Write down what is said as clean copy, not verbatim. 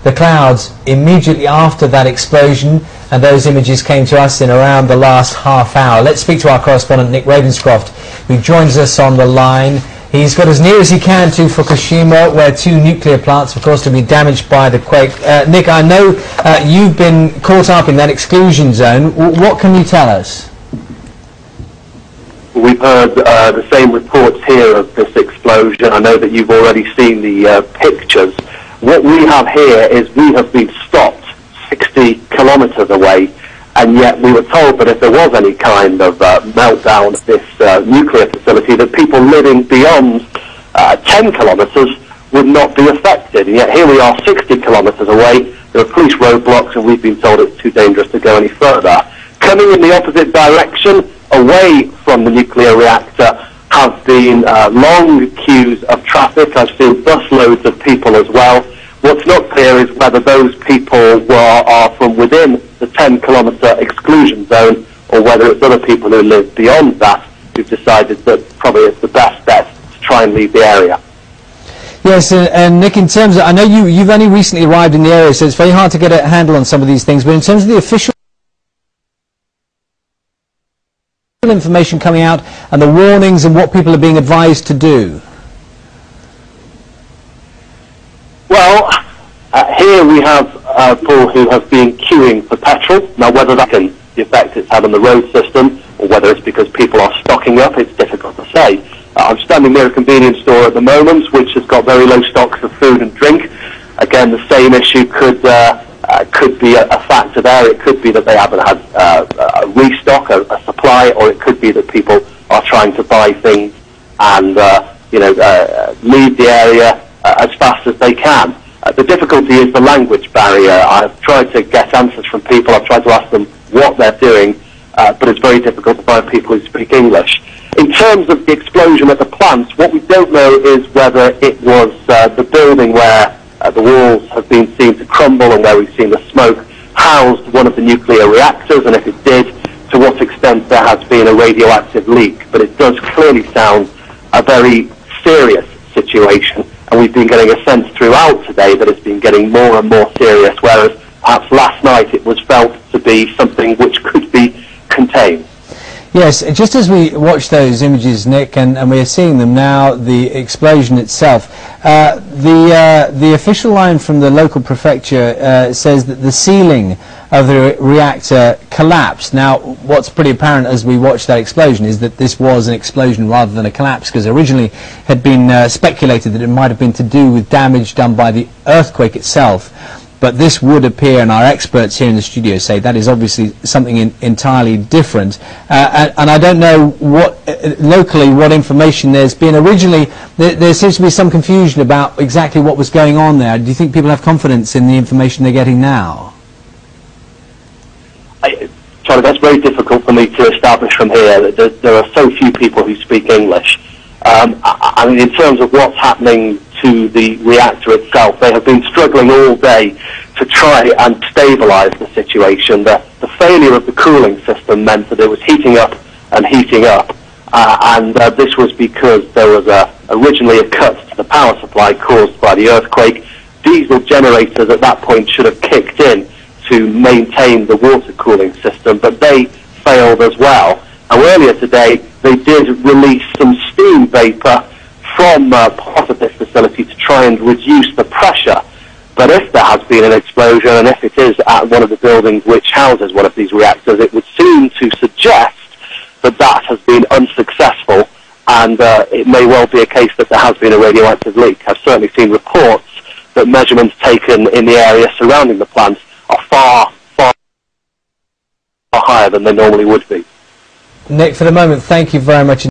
the clouds immediately after that explosion, and those images came to us in around the last half hour. Let's speak to our correspondent Nick Ravenscroft, who joins us on the line. He's got as near as he can to Fukushima, where 2 nuclear plants, of course, to be damaged by the quake. Nick, I know you've been caught up in that exclusion zone. What can you tell us? We've heard the same reports here of this explosion. I know that you've already seen the pictures. What we have here is we have been stopped 60 kilometres away, and yet we were told that if there was any kind of meltdown at this nuclear facility, that people living beyond 10 kilometres would not be affected. And yet here we are 60 kilometres away, there are police roadblocks, and we've been told it's too dangerous to go any further. Coming in the opposite direction, away from the nuclear reactor, have been long queues of traffic. I've seen busloads of people as well. What's not clear is whether those people are from within the 10-kilometre exclusion zone, or whether it's other people who live beyond that who've decided that probably it's the best bet to try and leave the area. Yes, and Nick, in terms of, I know you've only recently arrived in the area, so it's very hard to get a handle on some of these things, but in terms of the official information coming out and the warnings and what people are being advised to do. Well, here we have people who have been queuing for petrol. Now, whether that can the effect it's had on the road system, or whether it's because people are stocking up, it's difficult to say. I'm standing near a convenience store at the moment, which has got very low stocks of food and drink. Again, the same issue could be a factor there. It could be that they haven't had a restock, a supply, or it could be that people are trying to buy things and leave the area as fast as they can. The difficulty is the language barrier. I've tried to get answers from people. I've tried to ask them what they're doing, but it's very difficult to find people who speak English. In terms of the explosion at the plants, what we don't know is whether it was the building where the walls have been seen to crumble and where we've seen the smoke housed one of the nuclear reactors, and if it did, to what extent there has been a radioactive leak. But it does clearly sound a very serious situation, and we've been getting a sense throughout today that it's been getting more and more serious, whereas perhaps last night it was felt to be something which could be contained. Yes, just as we watch those images, Nick, and we are seeing them now, the explosion itself, the official line from the local prefecture says that the ceiling of the reactor collapsed. Now, what's pretty apparent as we watch that explosion is that this was an explosion rather than a collapse, because originally had been speculated that it might have been to do with damage done by the earthquake itself. But this would appear, and our experts here in the studio say that is obviously something entirely different. And I don't know what locally what information there's been. Originally, there seems to be some confusion about exactly what was going on there. Do you think people have confidence in the information they're getting now? Charlie, that's very difficult for me to establish from here. There are so few people who speak English. I mean, in terms of what's happening to the reactor itself, they have been struggling all day to try and stabilise the situation. The failure of the cooling system meant that it was heating up and heating up, and this was because there was originally a cut to the power supply caused by the earthquake. Diesel generators at that point should have kicked in to maintain the water cooling system, but they failed as well. Now, earlier today, they did release some steam vapour from part of this facility to try and reduce the pressure. But if there has been an explosion, and if it is at one of the buildings which houses one of these reactors, it would seem to suggest that that has been unsuccessful, and it may well be a case that there has been a radioactive leak. I've certainly seen reports that measurements taken in the area surrounding the plant are far, far higher than they normally would be. Nick, for the moment, thank you very much.